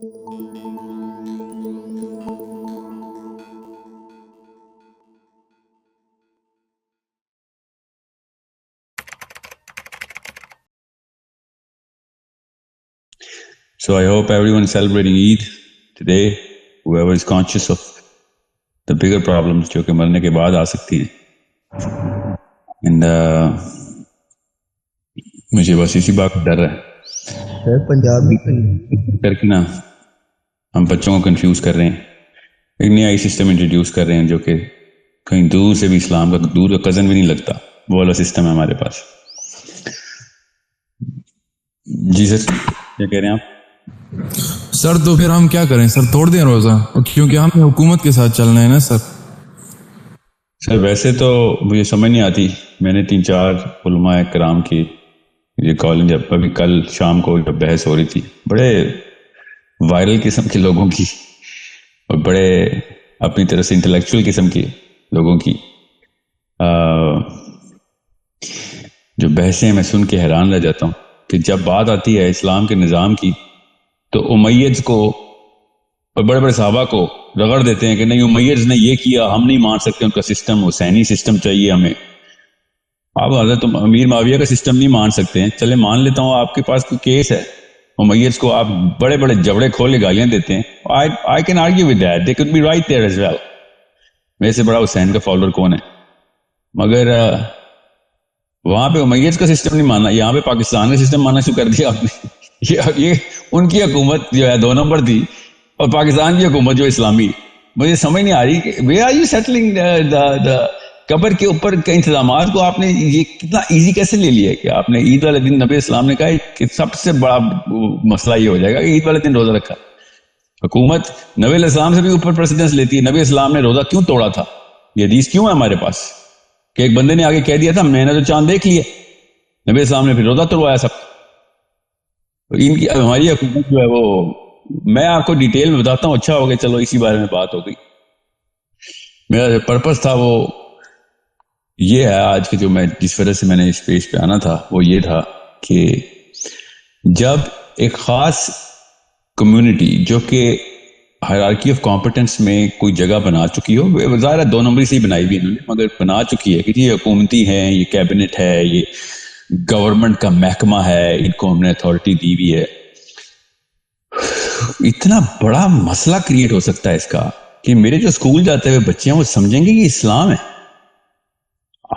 So I hope everyone is celebrating Eid today, whoever is conscious of the bigger problems جو کہ مرنے کے بعد آ سکتی ہیں. And مجھے بس اسی بات کا ڈر ہے پنجاب میں کر کے نا ہم بچوں کو کنفیوز کر رہے ہیں. ایک نیا سسٹم انٹروڈیوس کر رہے ہیں جو کہ کہیں دور سے بھی اسلام کا دور کا کزن بھی نہیں لگتا, وہ والا سسٹم ہے ہمارے پاس. جی سر کیا کہہ رہے ہیں آپ؟ سر تو پھر ہم کیا کریں سر, توڑ دیں روزہ, کیونکہ ہم حکومت کے ساتھ چلنا ہے نا سر. سر ویسے تو مجھے سمجھ نہیں آتی, میں نے 3-4 علماء کرام کی یہ کالنگ جب ابھی کل شام کو جب بحث ہو رہی تھی, بڑے وائرل قسم کے لوگوں کی اور بڑے اپنی طرح سے انٹلیکچوئل قسم کے لوگوں کی جو بحثیں میں سن کے حیران رہ جاتا ہوں کہ جب بات آتی ہے اسلام کے نظام کی تو امیدز کو اور بڑے بڑے صحابہ کو رگڑ دیتے ہیں کہ نہیں امیدز نے یہ کیا, ہم نہیں مان سکتے ان کا سسٹم, حسینی سسٹم چاہیے ہمیں. آپ حضرت امیر معاویہ کا سسٹم نہیں مان سکتے ہیں, چلے مان لیتا ہوں آپ کے پاس کوئی کیس ہے, امیدز کو آپ بڑے بڑے جبڑے کھول کے گالیاں دیتے ہیں. I can argue with that, they could be right there as well. میرے سے بڑا حسین کا فالوور کون ہے؟ مگر وہاں پہ امیدز کا سسٹم نہیں ماننا, یہاں پہ پاکستان کا سسٹم ماننا شروع کر دیا آپ نے. یہ ان کی حکومت جو ہے 2 نمبر تھی اور پاکستان کی حکومت جو اسلامی. مجھے سمجھ نہیں آ رہی کہ وے آر یو سیٹلنگ قبر کے اوپر کے انتظامات کو آپ نے یہ کتنا ایزی کیسے لے لیا کہ آپ نے عید والے دن نبی اسلام نے کہا کہ سب سے بڑا مسئلہ یہ ہو جائے گا کہ عید والے دن روزہ رکھا. حکومت نبی علیہ السلام سے بھی اوپر پریسیڈنس لیتی ہے. نبی اسلام نے روزہ کیوں توڑا تھا؟ یہ حدیث کیوں ہے ہمارے پاس کہ ایک بندے نے آگے کہہ دیا تھا میں نے تو چاند دیکھ لیا, نبی اسلام نے پھر روزہ توڑوایا سب. ان کی ہماری حکومت جو ہے وہ میں آپ کو ڈیٹیل میں بتاتا ہوں, اچھا ہو گیا چلو اسی بارے میں بات ہو گئی. میرا جو پرپس تھا وہ یہ ہے آج کے جو میں جس وجہ سے میں نے اس پیج پہ آنا تھا وہ یہ تھا کہ جب ایک خاص کمیونٹی جو کہ ہائرارکی آف کمپٹنس میں کوئی جگہ بنا چکی ہو, ظاہر ہے 2 نمبری سے ہی بنائی بھی انہوں نے, مگر بنا چکی ہے کہ یہ حکومتی ہیں, یہ کیبنٹ ہے, یہ گورنمنٹ کا محکمہ ہے, ان کو ہم نے اتھارٹی دی ہوئی ہے. اتنا بڑا مسئلہ کریٹ ہو سکتا ہے اس کا کہ میرے جو اسکول جاتے ہوئے بچے ہیں وہ سمجھیں گے کہ اسلام ہے.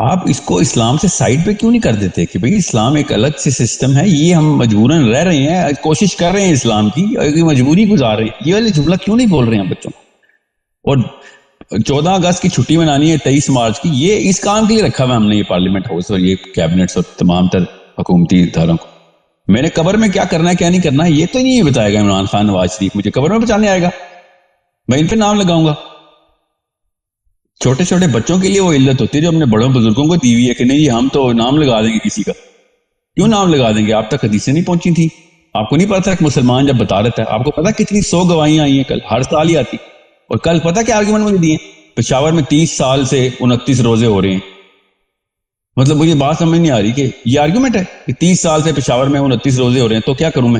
آپ اس کو اسلام سے سائڈ پہ کیوں نہیں کر دیتے کہ بھئی اسلام ایک الگ سے سسٹم ہے, یہ ہم مجبوراً رہ رہے ہیں, کوشش کر رہے ہیں اسلام کی, مجبوری گزار رہے ہیں. یہ والے جملہ کیوں نہیں بول رہے ہیں بچوں کو؟ اور 14 اگست کی چھٹی منانی ہے 23 مارچ کی, یہ اس کام کے لیے رکھا ہوا ہم نے یہ پارلیمنٹ ہاؤس اور یہ کیبنٹس اور تمام تر حکومتی اداروں کو. میں نے قبر میں کیا کرنا ہے کیا نہیں کرنا ہے یہ تو نہیں بتائے گا عمران خان نواز شریف, مجھے قبر میں بچانے آئے گا, میں ان پہ نام لگاؤں گا. چھوٹے چھوٹے بچوں کے لیے وہ علت ہوتی ہے جو اپنے بڑوں بزرگوں کو دی ہوئی ہے کہ نہیں ہم تو نام لگا دیں گے کسی کا. کیوں نام لگا دیں گے؟ آپ تک حدیثیں نہیں پہنچی تھی, آپ کو نہیں پتا کہ مسلمان جب بتا رہتا ہے, آپ کو پتا کتنی 100 گواہیاں آئی ہیں کل, ہر سال ہی آتی. اور کل پتا کیا آرگومنٹ مجھے دیے, پشاور میں 30 سال سے 29 روزے ہو رہے ہیں. مطلب مجھے بات سمجھ نہیں آ رہی کہ یہ آرگومنٹ ہے کہ 30 سال سے پشاور میں 29 روزے ہو رہے ہیں تو کیا کروں میں؟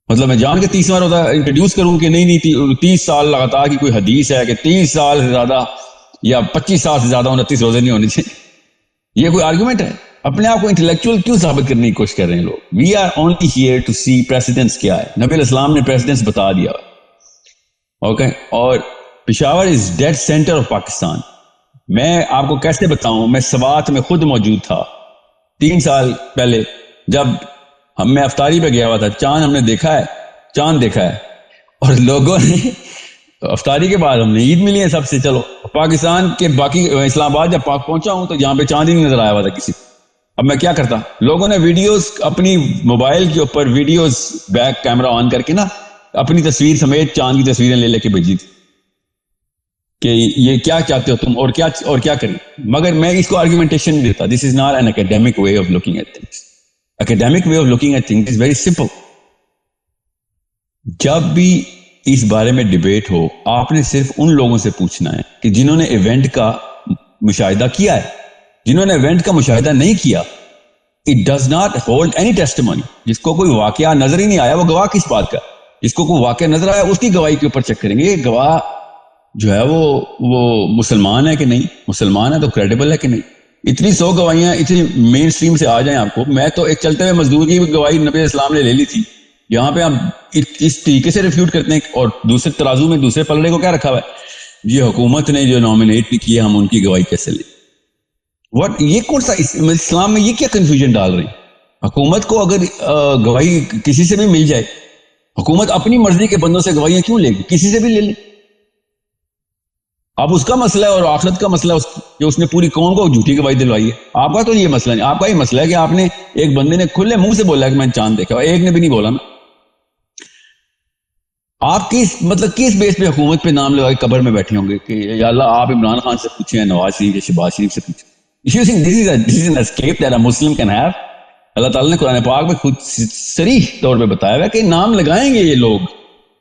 مطلب میں جان کے 30واں روزہ انٹروڈیوس کروں کہ نہیں 30 سال لگاتار کی کوئی حدیث ہے کہ 30 سال سے زیادہ یا 25 سال سے زیادہ 29 روزے نہیں ہونے چاہیے. یہ کوئی آرگومنٹ ہے؟ اپنے آپ کو انٹلیکچوئل کیوں ثابت کرنے کی کوشش کر رہے ہیں لوگ؟ We are only here to see precedence کیا ہے. نبی علیہ السلام نے پریسیڈنس بتا دیا. اوکے, اور پشاور از ڈیڈ سینٹر آف پاکستان. میں آپ کو کیسے بتاؤں, میں سوات میں خود موجود تھا 3 سال پہلے جب میں افطاری پہ گیا ہوا تھا. چاند ہم نے دیکھا ہے, چاند دیکھا ہے, اور لوگوں نے افطاری کے بعد ہم نے عید ملی ہے سب سے. چلو پاکستان کے باقی اسلام آباد جب پہنچا ہوں تو یہاں پہ چاند ہی نہیں نظر آیا ہوا تھا کسی. اب میں کیا کرتا, لوگوں نے ویڈیوز اپنی موبائل کے اوپر ویڈیوز بیک کیمرہ آن کر کے نا اپنی تصویر سمیت چاند کی تصویریں لے کے بھیجی تھی کہ یہ کیا چاہتے ہو تم اور کیا کریں. مگر میں اس کو آرگومنٹیشن نہیں دیتا. This is not an academic way of looking at things. Academic way of looking at things is very simple. جب بھی اس بارے میں ڈیبیٹ ہو آپ نے صرف ان لوگوں سے پوچھنا ہے کہ جنہوں نے ایونٹ کا مشاہدہ کیا ہے. جنہوں نے ایونٹ کا مشاہدہ نہیں کیا it does not hold any testimony. جس کو کوئی واقعہ نظر ہی نہیں آیا وہ گواہ کس بات کا؟ جس کو کوئی واقعہ نظر آیا اس کی گواہی کے اوپر چیک کریں گے یہ گواہ جو ہے وہ مسلمان ہے کہ نہیں, مسلمان ہے تو کریڈیبل ہے کہ نہیں. اتنی 100 گواہیاں اتنی مین اسٹریم سے آ جائیں آپ کو. میں تو ایک چلتے ہوئے مزدور کی گواہی نبی علیہ السلام نے لے لی تھی, یہاں پہ آپ اس طریقے سے ریفیوٹ کرتے ہیں. اور دوسرے ترازو میں دوسرے پلڑے کو کیا رکھا ہوا ہے, یہ حکومت نے جو نامینیٹ کیا ہم ان کی گواہی کیسے لیں. واٹ, یہ کون سا اسلام میں یہ کیا کنفیوژن ڈال رہے ہیں. حکومت کو اگر گواہی کسی سے بھی مل جائے, حکومت اپنی مرضی کے بندوں سے گواہیاں کیوں لے گی, کسی سے بھی لے لے. اب اس کا مسئلہ ہے اور آخرت کا مسئلہ کہ اس نے پوری قوم کو جھوٹی گواہی دلوائی ہے. آپ کا تو یہ مسئلہ نہیں, آپ کا یہ مسئلہ ہے کہ آپ نے ایک بندے نے کھلے منہ سے بولا کہ میں نے چاند دیکھا, اور ایک نے بھی نہیں بولا نا. آپ کس بیس پہ حکومت پہ نام لگا کے قبر میں بیٹھے ہوں گے کہ یا اللہ آپ عمران خان سے پوچھیں یا نواز شریف یا شہباز شریف سے پوچھیں. You think this is an escape that a Muslim can have? اللہ تعالیٰ نے قرآن پاک میں خود صریح طور پہ بتایا ہوا ہے کہ نام لگائیں گے یہ لوگ,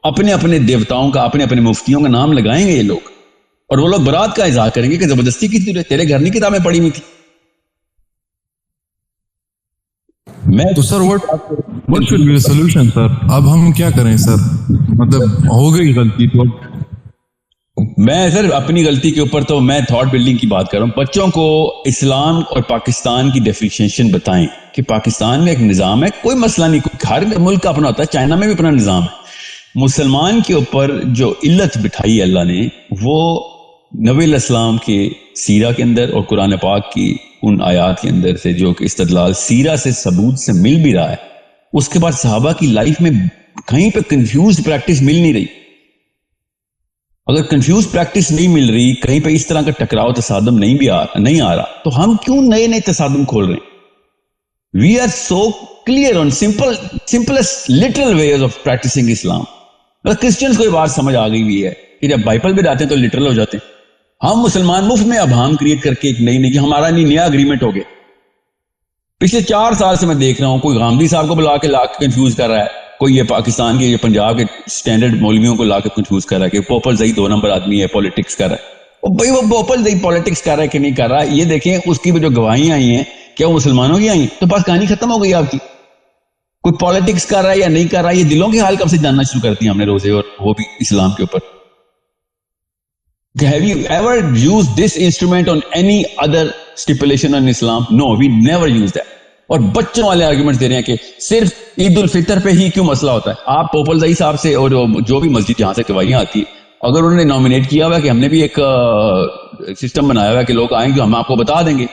اپنے اپنے دیوتاؤں کا, اپنے اپنے مفتیوں کا نام لگائیں گے یہ لوگ, اور وہ لوگ برات کا اظہار کریں گے کہ زبردستی کی ضرورت, تیرے گھر نہیں کتابیں پڑھی ہوئی تھی. میں تو سر what should be the solution سر, اب ہم کیا کریں سر, مطلب ہو گئی غلطی تو میں سر اپنی غلطی کے اوپر تو میں تھاٹ بلڈنگ کی بات کر رہا ہوں. بچوں کو اسلام اور پاکستان کی ڈیفینیشن بتائیں کہ پاکستان میں ایک نظام ہے, کوئی مسئلہ نہیں, ہر ملک کا اپنا ہوتا ہے, چائنا میں بھی اپنا نظام ہے. مسلمان کے اوپر جو علت بٹھائی ہے اللہ نے, وہ نبی علیہ السلام کے سیرہ کے اندر اور قرآن پاک کی ان آیات کے اندر سے جو کہ استدلال سیرہ سے ثبوت سے مل بھی رہا ہے. اس کے بعد صحابہ کی لائف میں کہیں پہ کنفیوز پریکٹس مل نہیں رہی. اگر کنفیوز پریکٹس نہیں مل رہی, کہیں پہ اس طرح کا ٹکراؤ تصادم نہیں آ رہا, تو ہم کیوں نئے نئے تصادم کھول رہے ہیں. We are so clear on simplest literal ways of practicing Islam. Christians کو یہ بات سمجھ آ گئی ہوئی ہے کہ جب بائبل پہ جاتے ہیں تو لٹرل ہو جاتے ہیں. ہم مسلمان مفت میں ابہام کریٹ کر کے ایک نئی ہمارا نیا اگریمنٹ ہو گیا. پچھلے 4 سال سے میں دیکھ رہا ہوں, کوئی غامدی صاحب کو بلا کے کنفیوز کر رہا ہے, کوئی یہ پاکستان کے یہ پنجاب کے سٹینڈرڈ مولویوں کو لا کے کنفیوز کر رہا ہے کہ پوپل زئی 2 نمبر آدمی ہے, پولیٹکس کر رہا ہے. اور بھائی وہ پوپل زئی پولیٹکس کر رہا ہے کہ نہیں کر رہا, یہ دیکھیں اس کی جو گواہیاں آئی ہیں کیا وہ مسلمانوں کی آئی, تو بس کہانی ختم ہو گئی آپ کی. کوئی پولیٹکس کر رہا ہے یا نہیں کر رہا, یہ دلوں کے حال کب سے جاننا شروع کرتی ہیں ہم نے روزے اور وہ بھی اسلام کے اوپر. Have you ever used this instrument on any other stipulation on Islam? No, we never use that. اور بچوں والے آرگومنٹ دے رہے ہیں کہ صرف عید الفطر پہ ہی کیوں مسئلہ ہوتا ہے. آپ پوپل زئی صاحب سے اور جو بھی مسجد جہاں سے گواہیاں آتی ہیں, اگر انہوں نے نامینیٹ کیا ہوا ہے کہ ہم نے بھی ایک سسٹم بنایا ہوا ہے کہ لوگ آئیں گے, ہم آپ کو بتا دیں گے,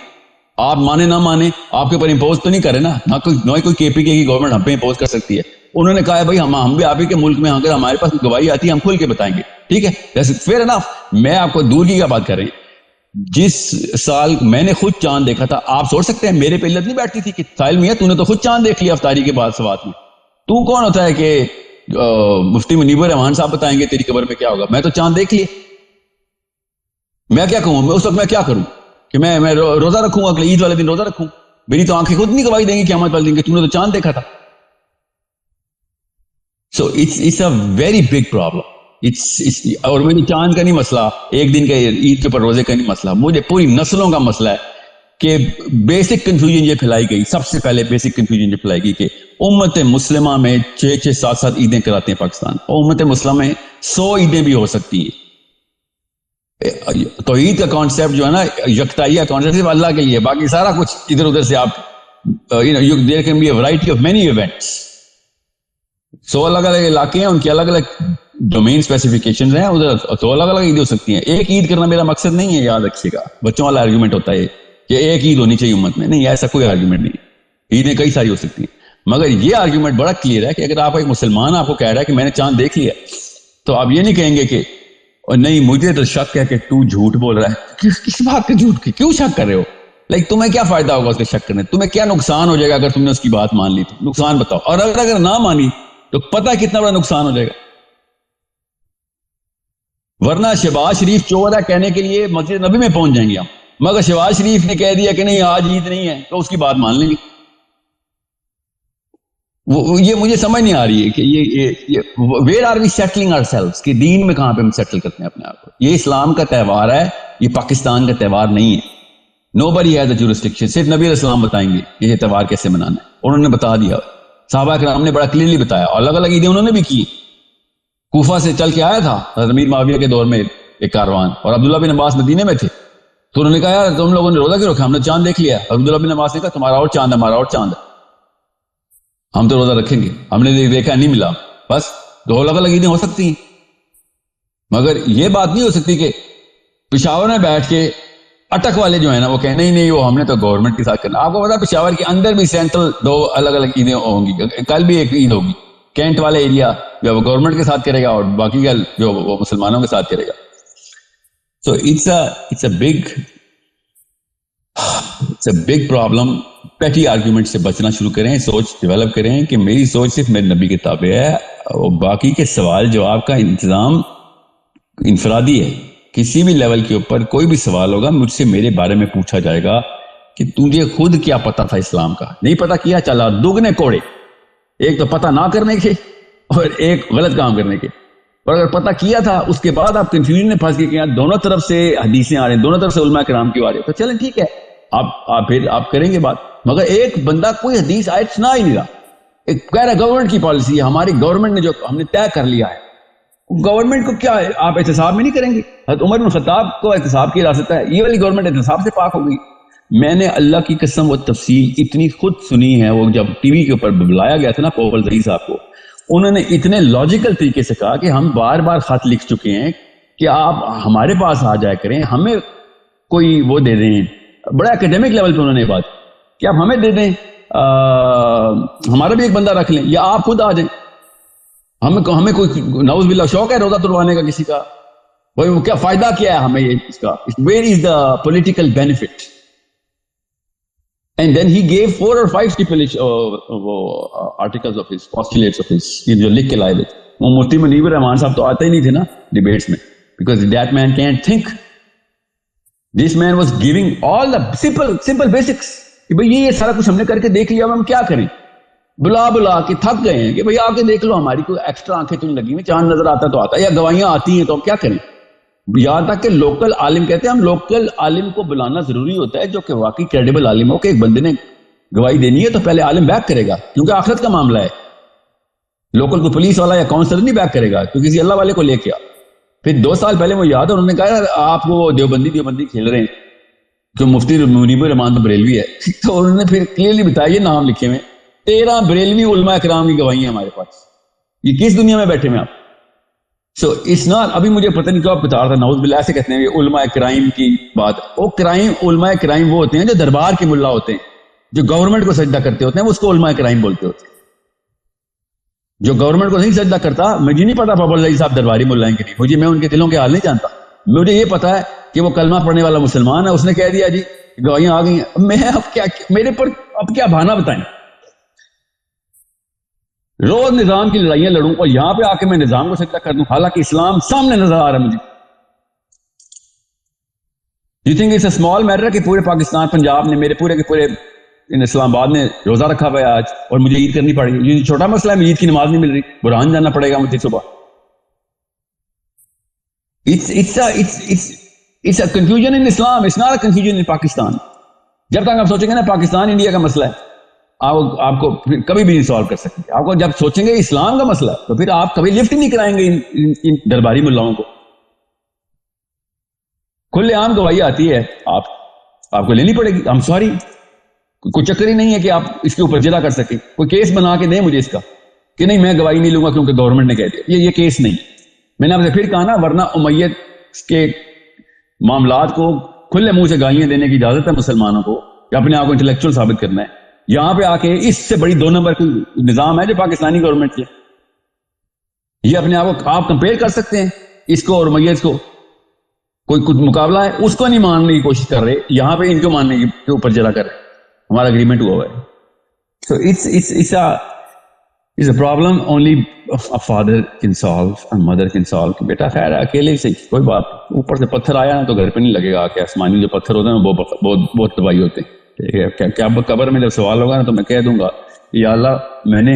آپ مانے نہ مانے آپ کے اوپر امپوز تو نہیں کرے نا, نہ کوئی کے پی کے کی گورنمنٹ ہم پہ امپوز کر سکتی ہے. انہوں نے کہا ہے بھائی ہم بھی آپ ہی کے ملک میں اگر ہمارے پاس گواہی آتی ہے ہم کھل کے بتائیں گے, ٹھیک ہے, فیئر انف. میں آپ کو دور کی کیا بات کر رہی ہوں. جس سال میں نے خود چاند دیکھا تھا, آپ سوچ سکتے ہیں میرے پہ علت نہیں بیٹھتی تھی کہ ساحل میاں تو نے تو خود چاند دیکھ لیا افطاری کے بعد سوات میں, تو کون ہوتا ہے کہ مفتی منیب الرحمان صاحب بتائیں گے تیری قبر میں کیا ہوگا. میں تو چاند دیکھ لیا, میں کیا کہوں, اس وقت میں کیا کروں کہ میں روزہ رکھوں, اگلے عید والے دن روزہ رکھوں. میری تو آنکھیں خود نہیں گواہی دیں گی قیامت والے دن کہ تو نے تو چاند دیکھا تھا. So it's a very big problem. اور میری چاند کا نہیں مسئلہ, ایک دن کا عید کے اوپر روزے کا نہیں مسئلہ, مجھے پوری نسلوں کا مسئلہ ہے کہ بیسک کنفیوژن یہ پھیلائی گئی. سب سے پہلے بیسک کنفیوژن یہ پھیلائی گئی کہ امت مسلمہ میں 6-7 عیدیں کراتے ہیں پاکستان, اور امت مسلمہ میں 100 عیدیں بھی ہو سکتی ہے. توحید کا کانسیپٹ جو ہے نا, یکتائی کا کانسیپٹ صرف اللہ کے لیے, باقی سارا کچھ ادھر ادھر سے آپ there can be a variety of many events. 100 الگ الگ علاقے ہیں, ان کی الگ الگ ڈومین اسپیسیفکیشنز ہیں, ادھر 100 الگ الگ عید ہو سکتی ہیں. ایک عید کرنا میرا مقصد نہیں ہے, یاد رکھیے گا. بچوں والا آرگومنٹ ہوتا ہے کہ ایک عید ہونی چاہیے امت میں, نہیں, ایسا کوئی آرگومنٹ نہیں. عیدیں کئی ساری ہو سکتی ہیں, مگر یہ آرگومنٹ بڑا کلیئر ہے کہ اگر آپ ایک مسلمان آپ کو کہہ رہا ہے کہ میں نے چاند دیکھ لیا, تو آپ یہ نہیں کہیں گے کہ نہیں مجھے تو شک ہے کہ تو جھوٹ بول رہا ہے. کس بات کا جھوٹ کی کیوں شک کر رہے ہو؟ تمہیں کیا فائدہ ہوگا اس کے شک کرنے, تمہیں کیا نقصان ہو جائے گا اگر تم نے اس کی بات مان لی؟ تو نقصان بتاؤ, اور اگر نہ مانی تو پتہ کتنا بڑا نقصان ہو جائے گا. ورنہ شہباز شریف چور ہے کہنے کے لیے مسجد نبی میں پہنچ جائیں گے ہم, مگر شہباز شریف نے کہہ دیا کہ نہیں آج عید نہیں ہے, تو اس کی بات مان لیں گے. یہ مجھے سمجھ نہیں آ رہی ہے کہ یہ where are we settling ourselves, کہ دین میں کہاں پہ ہم سیٹل کرتے ہیں اپنے آپ کو. یہ اسلام کا تہوار ہے, یہ پاکستان کا تہوار نہیں ہے. نوبڈی ہیز اے جورسڈکشن, صرف نبی علیہ السلام بتائیں گے یہ تہوار کیسے منانا ہے, انہوں نے بتا دیا. صحابہ کرام نے بڑا کلیئرلی بتایا, اور الگ الگ عیدیں انہوں نے بھی کی. کوفہ سے چل کے آیا تھا حضرت امیر معاویہ کے دور میں ایک کاروان, اور عبداللہ بن عباس مدینے میں تھے. تو انہوں نے کہا یار تم لوگوں نے روزہ کیوں رکھا؟ ہم نے چاند دیکھ لیا. عبداللہ بن عباس نے کہا تمہارا اور چاند ہے, ہمارا اور چاند ہے, ہم تو روزہ رکھیں گے, ہم نے دیکھا نہیں ملا. بس دو الگ الگ عیدیں ہو سکتی ہیں, مگر یہ بات نہیں ہو سکتی کہ پشاور میں بیٹھ کے اٹک والے جو ہیں نا وہ کہیں نہیں وہ ہم نے تو گورنمنٹ کے ساتھ کرنا. آپ کو پتا پشاور کے اندر بھی سینٹرل دو الگ الگ عیدیں ہوں گی, کل بھی ایک عید ہوگی. کینٹ والے ایریا جو وہ گورنمنٹ کے ساتھ کرے گا اور باقی کا جو وہ مسلمانوں کے ساتھ کرے گا. So it's a big problem. Petty argument سے بچنا شروع کریں, سوچ ڈیولپ کریں کہ میری سوچ صرف میرے نبی کے تابع ہے, اور باقی کے سوال جواب کا انتظام انفرادی ہے. کسی بھی لیول کے اوپر کوئی بھی سوال ہوگا مجھ سے میرے بارے میں پوچھا جائے گا کہ تجھے خود کیا پتا تھا اسلام کا, نہیں پتا کیا چلا دگنے کوڑے, ایک تو پتہ نہ کرنے کے اور ایک غلط کام کرنے کے. اور اگر پتہ کیا تھا اس کے بعد آپ کنفیوژن میں پھنس گئے کہ دونوں طرف سے حدیثیں آ رہی ہیں, دونوں طرف سے علماء کرام کی آ رہی ہے, تو چلیں ٹھیک ہے آپ پھر آپ کریں گے بات. مگر ایک بندہ کوئی حدیث آیت سنا ہی نہیں رہا, ایک کہہ رہا گورنمنٹ کی پالیسی ہے, ہماری گورنمنٹ نے جو ہم نے طے کر لیا ہے. گورنمنٹ کو کیا ہے, آپ احتساب میں نہیں کریں گے؟ حضرت عمر بن خطاب کو احتساب کی اجازت ہے, یہ والی گورنمنٹ احتساب سے پاک ہو گئی. میں نے اللہ کی قسم وہ تفصیل اتنی خود سنی ہے, وہ جب ٹی وی کے اوپر بلایا گیا تھا نا پوپل زئی صاحب کو, انہوں نے اتنے لاجیکل طریقے سے کہا کہ ہم بار بار خط لکھ چکے ہیں کہ آپ ہمارے پاس آ جایا کریں, ہمیں کوئی وہ دے دیں. بڑا اکیڈیمک لیول پہ انہوں نے بات کہ آپ ہمیں دے دیں, ہمارا بھی ایک بندہ رکھ لیں, یا آپ خود آ جائیں. ہمیں کوئی نعوذ باللہ شوق ہے روزہ تلوانے کا کسی کا, وہ کیا فائدہ کیا ہے ہمیں اس کا, where is the political benefit. And then he gave 4 or 5 articles of his postulates of his, یہ جو لکھ کے لائے تھے. وہ مفتی منیب الرحمان صاحب تو آتے ہی نہیں تھے نا ڈیبیٹس میں, because that man can't think. This man was giving all the simple basics کہ بھئی یہ سارا کچھ ہم نے کر کے دیکھ لیا, اب ہم کیا کریں. بلا کے تھک گئے ہیں کہ بھئی آ کے دیکھ لو, ہماری کوئی ایکسٹرا آنکھیں تو نہیں لگی ہوئی, چاند نظر آتا تو آتا, یا گواہیاں آتی ہیں تو ہم کیا کریں. یہاں تک کہ لوکل عالم کہتے ہیں ہم لوکل عالم کو بلانا ضروری ہوتا ہے جو کہ واقعی کریڈیبل عالم ہو, کہ ایک بندے نے گواہی دینی ہے تو پہلے عالم بیک کرے گا, کیونکہ آخرت کا معاملہ ہے. لوکل کو پولیس والا یا کاؤنسلر نہیں بیک کرے گا, تو کسی اللہ والے کو لے کے آ. پھر 2 سال پہلے وہ یاد ہے انہوں نے کہا آپ کو دیوبندی کھیل رہے ہیں, جو مفتی منیب الرحمان تو بریلوی ہے, تو انہوں نے پھر کلیئرلی بتایا یہ نام لکھے ہوئے 13 بریلوی علماء اکرام کی گواہیاں ہمارے پاس. یہ کس دنیا میں بیٹھے ہوئے آپ؟ سو اٹس ناٹ, ابھی مجھے پتہ نہیں کیوں بتا رہا تھا, نعوذ باللہ ایسے کہتے ہیں علماء کرائم کی بات. وہ کرائم, علماء کرائم وہ ہوتے ہیں جو دربار کے ملا ہوتے ہیں, جو گورنمنٹ کو سجدہ کرتے ہوتے ہیں, وہ اس کو علماء کرائم بولتے ہوتے ہیں. جو گورنمنٹ کو نہیں سجدہ کرتا, مجھے نہیں پتا بابر زئی صاحب درباری ملا ہیں کہ نہیں, میں ان کے دلوں کے حال نہیں جانتا. مجھے یہ پتا ہے کہ وہ کلمہ پڑھنے والا مسلمان ہے, اس نے کہہ دیا جی گواہیاں آ گئی ہیں, میں اب کیا میرے پر اب کیا بہانہ بتائیں. روز نظام کی لڑائیاں لڑوں اور یہاں پہ آ کے میں نظام کو سجدہ کر دوں, حالانکہ اسلام سامنے نظر آ رہا ہے مجھے. You think it's a small matter کہ پورے پاکستان, پنجاب نے, میرے پورے کے پورے اسلام آباد نے روزہ رکھا ہوا ہے آج, اور مجھے عید کرنی پڑے گی. یہ چھوٹا مسئلہ ہے, عید کی نماز نہیں مل رہی, برہان جانا پڑے گا مجھے صبح. It's a confusion in Islam, it's not a confusion in Pakistan. جب تک آپ سوچیں گے نا پاکستان انڈیا کا مسئلہ ہے, آپ کو کبھی بھی نہیں سالو کر سکیں گے. آپ کو جب سوچیں گے اسلام کا مسئلہ تو پھر آپ کبھی لفٹ نہیں کرائیں گے ان درباری ملاؤں کو. کھلے عام گواہی آتی ہے, آپ کو لینی پڑے گی. I'm sorry, کوئی چکر ہی نہیں ہے کہ آپ اس کے اوپر جرا کر سکیں. کوئی کیس بنا کے دیں مجھے اس کا کہ نہیں میں گواہی نہیں لوں گا کیونکہ گورنمنٹ نے کہہ دیا. یہ کیس نہیں. میں نے آپ سے پھر کہا نا, ورنہ امیت کے معاملات کو کھلے منہ سے گواہیاں دینے کی اجازت ہے مسلمانوں کو, کہ اپنے آپ کو انٹلیکچوئل ثابت کرنا ہے. یہاں پہ آ کے اس سے بڑی 2 نمبر کوئی نظام ہے جو پاکستانی گورنمنٹ کے, یہ اپنے آپ کو آپ کمپیئر کر سکتے ہیں اس کو اور امیت کو. کوئی کچھ مقابلہ ہے, اس کو نہیں ماننے کی کوشش کر رہے, یہاں پہ ان کو ماننے کے اوپر جلا کر رہے. ہمارا اگریمنٹ ہوا ہے. So it's a problem only a father can solve and mother can solve. کہ بیٹا خیر ہے اکیلے سے کوئی بات, اوپر سے پتھر آیا نا تو گھر پہ نہیں لگے گا. کہ آسمانی جو پتھر ہوتے ہیں وہ بہت تباہی ہوتے ہیں. کیا قبر میں جب سوال ہوگا نا تو میں کہہ دوں گا یا اللہ, میں نے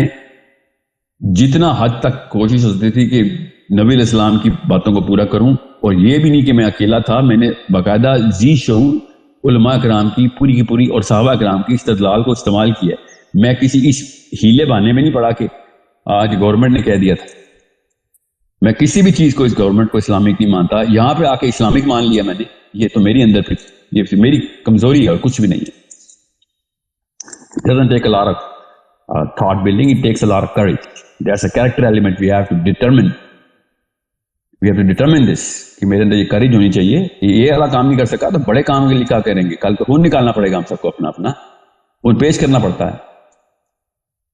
جتنا حد تک کوشش ہوتی تھی کہ نبی علیہ السلام کی باتوں کو پورا کروں, اور یہ بھی نہیں کہ میں اکیلا تھا, میں نے باقاعدہ ذی شعور علماء کرام کی پوری اور صحابہ کرام کی استدلال کو استعمال کیا. میں کسی اس ہیلے بہانے میں نہیں پڑا کہ آج گورنمنٹ نے کہہ دیا تھا. میں کسی بھی چیز کو اس گورنمنٹ کو اسلامک نہیں مانتا. یہاں پہ آ کے اسلامک مان لیا میں نے, یہ تو میری اندر پہ یہ میری کمزوری ہے اور کچھ بھی نہیں ہے. It doesn't take a lot of thought building, it takes a lot of courage. That's a character element we have to determine. We have to determine this کہ میرے اندر یہ courage ہونی چاہیے. یہ والا کام نہیں کر سکا تو بڑے کام کے لیے کیا کریں گے؟ کل کو خون نکالنا پڑے گا ہم سب کو اپنا اپنا, خون پیش کرنا پڑتا ہے.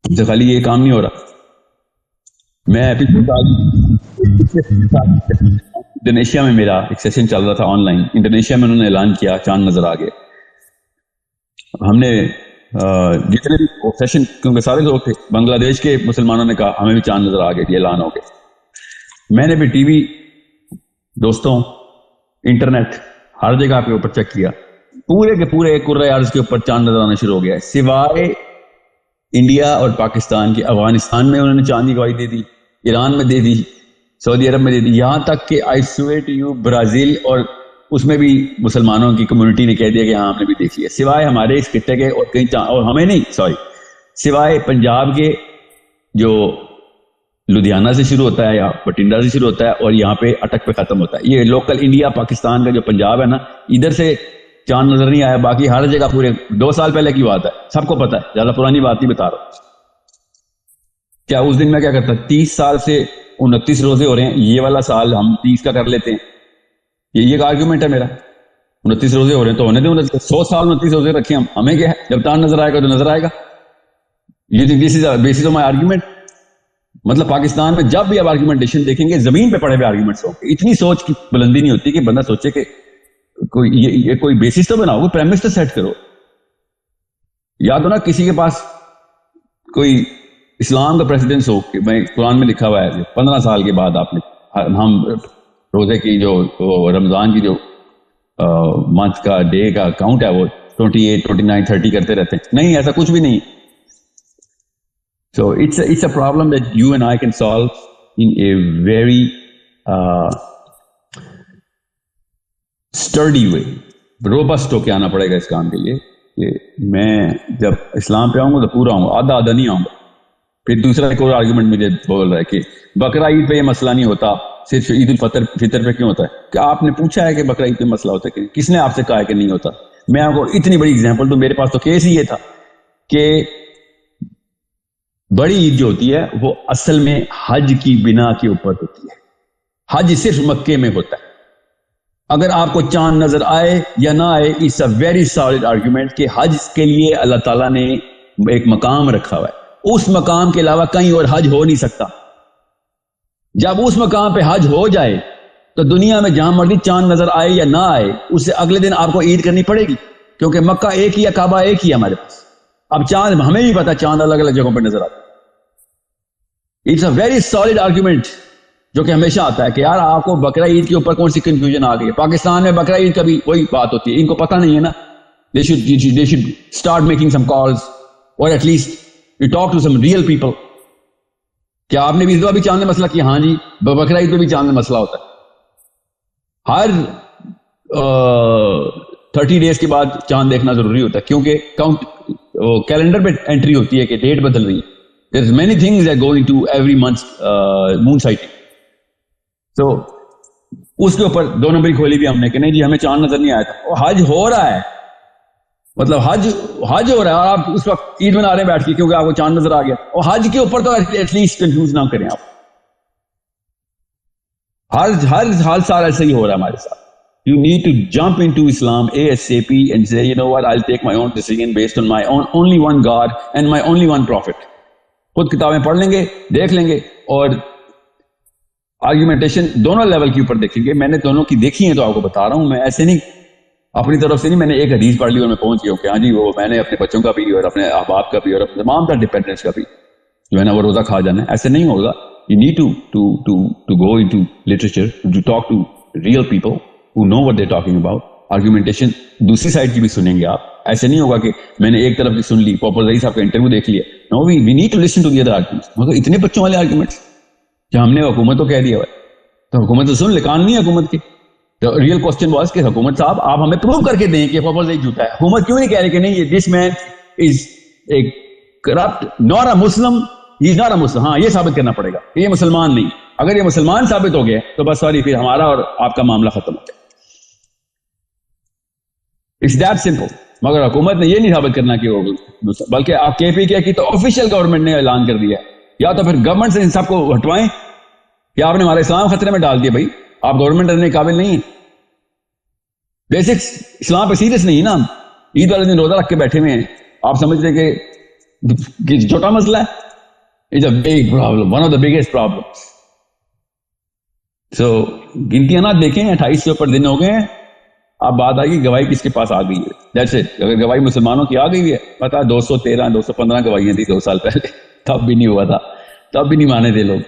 جب خالی یہ کام نہیں ہو رہا. میں انڈونیشیا میں میرا ایک سیشن چل رہا تھا آن لائن. انڈونیشیا میں انہوں نے اعلان کیا چاند نظر آ گئے. ہم نے جتنے بھی سیشن, کیونکہ سارے لوگ تھے, بنگلہ دیش کے مسلمانوں نے کہا ہمیں بھی چاند نظر آ گئے, یہ اعلان ہو گئے. میں نے بھی ٹی وی, دوستوں, انٹرنیٹ, ہر جگہ پہ اوپر چیک کیا, پورے کے پورے کرۂ ارض کے اوپر چاند نظر آنا شروع ہو گیا, سوائے انڈیا اور پاکستان کے. افغانستان میں انہوں نے چاند کی گواہی دے دی, ایران میں دے دی, سعودی عرب میں دے دی, یہاں تک کہ I swear to you Brazil اور اس میں بھی مسلمانوں کی کمیونٹی نے کہہ دیا کہ ہاں ہم نے بھی دیکھی ہے. سوائے ہمارے اس خطے کے اور کہیں اور ہمیں نہیں, سوائے پنجاب کے جو لدھیانہ سے شروع ہوتا ہے یا بٹنڈا سے شروع ہوتا ہے اور یہاں پہ اٹک پہ ختم ہوتا ہے. یہ لوکل انڈیا پاکستان کا جو پنجاب ہے نا, ادھر سے چاند نظر نہیں آیا. باقی ہر جگہ پورے 2 سال پہلے کی بات ہے, سب کو پتا ہے, زیادہ پرانی بات نہیں بتا رہا. کیا اس دن میں کیا کرتا, 30 سال سے 29 روزے ہو رہے ہیں, یہ والا سال ہم 30 کا کر لیتے ہیں. یہ ایک آرگیومنٹ ہے میرا. 29 روزے ہو رہے ہیں تو ہونے دیں, 100 سال 29 روزے رکھے ہم, ہمیں کیا ہے, جب چاند نظر آئے گا تو نظر آئے گا. یہ بیسس آف مائی آرگیومنٹ. مطلب پاکستان میں جب بھی آپ آرگیومنٹیشن دیکھیں گے زمین پہ پڑے ہوئے آرگیومنٹس ہوں گے. اتنی سوچ کی بلندی نہیں ہوتی کہ بندہ سوچے کہ کوئی بیسس تو بناؤ, کوئی پریمس تو سیٹ کرو. یا تو نا کسی کے پاس کوئی اسلام کا پریسیڈنس ہو کہ میں قرآن میں لکھا ہوا ہے 15 سال کے بعد آپ نے ہم روزے کی جو رمضان کی جو منتھ کا ڈے کا کاؤنٹ ہے وہ 28, 29, 30 کرتے رہتے ہیں. نہیں, ایسا کچھ بھی نہیں. So it's a problem that you and I can solve in a very sturdy way. robust ہو کے آنا پڑے گا اس کام کے لیے کہ میں جب اسلام پہ آؤں گا تو پورا آؤں گا, آدھا نہیں آؤں گا. پھر دوسرا ایک اور آرگیومنٹ مجھے بول رہا ہے کہ بقرہ عید پہ یہ مسئلہ نہیں ہوتا, صرف عید الفطر پہ کیوں ہوتا ہے؟ کہ آپ نے پوچھا ہے کہ بقرہ عید پہ مسئلہ ہوتا ہے کہ کس نے آپ سے کہا ہے کہ نہیں ہوتا؟ میں آپ کو اتنی بڑی اگزامپل تو میرے پاس تو کیس ہی یہ تھا کہ بڑی عید جو ہوتی ہے وہ اصل میں حج کی بنا کے اوپر ہوتی ہے. حج صرف مکے میں ہوتا ہے. اگر آپ کو چاند نظر آئے یا نہ آئے, it's a very solid argument کہ حج کے لیے اللہ تعالیٰ نے ایک مقام رکھا ہوا ہے. اس مقام کے علاوہ کہیں اور حج ہو نہیں سکتا. جب اس مقام پہ حج ہو جائے تو دنیا میں جہاں مرضی چاند نظر آئے یا نہ آئے, اس سے اگلے دن آپ کو عید کرنی پڑے گی, کیونکہ مکہ ایک ہی ہے, کعبہ ایک ہی ہے ہمارے پاس. اب چاند ہمیں بھی پتا چاند الگ الگ جگہوں پہ نظر آتا ہے. It's a very solid argument جو کہ ہمیشہ آتا ہے کہ یار آپ کو بقرہ عید کے اوپر کون سی کنفیوژن آ گئی ہے. پاکستان میں بقرہ عید کا بھی وہی بات ہوتی ہے, ان کو پتہ نہیں ہے نا. they should start making some calls or at least you talk to some real people. کیا آپ نے بھی اس دفعہ بھی چاند میں مسئلہ کیا؟ ہاں جی, بقرہ عید پہ بھی چاند میں مسئلہ ہوتا ہے. ہر 30 days کے بعد چاند دیکھنا ضروری ہوتا ہے, کیونکہ کیلنڈر پہ انٹری ہوتی ہے کہ ڈیٹ بدل رہی ہے. There's many things that go into every month's moon sighting. So اس کے اوپر 2 نمبری کھولی بھی ہم نے کہ نہیں جی ہمیں چاند نظر نہیں آیا تھا. اور حج ہو رہا ہے, مطلب حج ہو رہا ہے اور آپ اس وقت عید منا رہے ہیں بیٹھ کے کیونکہ آپ کو چاند نظر آ گیا. اور حج کے اوپر تو ایٹ لیسٹ کنفیوز نہ کریں آپ. ہر سال ایسا ہی ہو رہا ہے ہمارے ساتھ. You need to jump into Islam ASAP and say, you know what, I'll take my own decision based on my own only one God and my only one prophet. خود کتابیں پڑھ لیں گے, دیکھ لیں گے, اور آرگیومنٹیشن دونوں لیول کے اوپر دیکھیں گے. میں نے دونوں کی دیکھی ہیں تو آپ کو بتا رہا ہوں. میں ایسے نہیں اپنی طرف سے نہیں, میں نے ایک حدیث پڑھ لی اور میں پہنچ گیا ہوں کہ ہاں جی وہ میں نے اپنے بچوں کا بھی اور اپنے احباب کا بھی اور اپنے تمام تر ڈپینڈنٹس کا بھی جو ہے نا وہ روزہ کھا جانا ہے. ایسے نہیں ہوگا. You need to go into literature, to talk to real people who know what they're talking about. Argumentation دوسری سائڈ کی بھی سنیں گے آپ. ایسے نہیں ہوگا کہ میں نے ایک طرف کی سن لی, پاپر رئیس صاحب کا انٹرویو دیکھ لیا. No, we need to listen to the other arguments. مگر اتنے بچوں والے آرگیومنٹس کہ ہم نے حکومت کو کہہ دیا ہوا ہے تو حکومت تو سن لے, کان نہیں ہے حکومت کی. تو ریئل کوسچن واز کہ حکومت صاحب آپ ہمیں پروو کر کے دیں کہ پاپر رئیس جھوٹا ہے. حکومت کیوں نہیں کہہ رہی کہ نہیں یہ دس مین از اے corrupt, not a Muslim, he is not a Muslim. ہاں یہ ثابت کرنا پڑے گا کہ یہ مسلمان نہیں. اگر یہ مسلمان ثابت ہو گیا تو بس سوری، پھر ہمارا اور آپ کا معاملہ ختم ہو گیا. It's that simple. مگر حکومت نے یہ نہیں ثابت کرنا کہ وہ، بلکہ آپ کے پی کے کی تو آفیشیل گورنمنٹ نے اعلان کر دیا. یا تو پھر گورنمنٹ سے ان سب کو ہٹوائیں، یا آپ نے ہمارا اسلام خطرے میں ڈال دیا. بھائی آپ گورنمنٹ رہنے کے قابل نہیں ہیں. بیسکس اسلام پہ سیریس نہیں نا. ہم عید والے دن روزہ رکھ کے بیٹھے ہوئے ہیں، آپ سمجھتے ہیں کہ چھوٹا مسئلہ ہے. It's a big problem, one of the biggest problem. So گنتیاں نہ دیکھیں، 28 سے اوپر دن ہو گئے ہیں. اب بات آئی گواہی کس کے پاس آ گئی ہے. That's it. اگر گواہی مسلمانوں کی آ گئی ہے، پتا 213 215 گواہیاں تھی 2 سال پہلے، تب بھی نہیں ہوا تھا، تب بھی نہیں مانے تھے لوگ.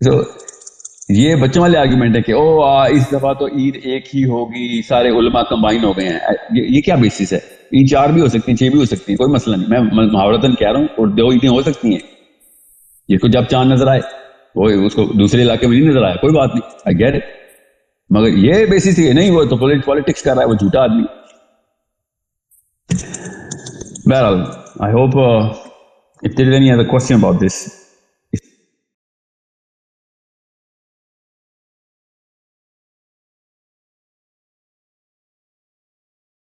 سو یہ بچوں والے آرگیومنٹ ہے کہ اس دفعہ تو عید ایک ہی ہوگی، سارے علماء کمبائن ہو گئے ہیں. یہ کیا بیسس ہے؟ عید 4 بھی ہو سکتی ہیں، 6 بھی ہو سکتی ہیں، کوئی مسئلہ نہیں. میں محاورتاً کہہ رہا ہوں، اور 2 عیدیں ہو سکتی ہیں. یہ کو جب چاند نظر آئے وہ اس کو دوسرے علاقے میں نہیں نظر آیا، کوئی بات نہیں، آئی گیٹ اٹ. مگر یہ بیسس ہے نہیں، وہ تو پولیٹکس کر رہا ہے، وہ جھوٹا آدمی. بہرحال I hope if there is any other question about this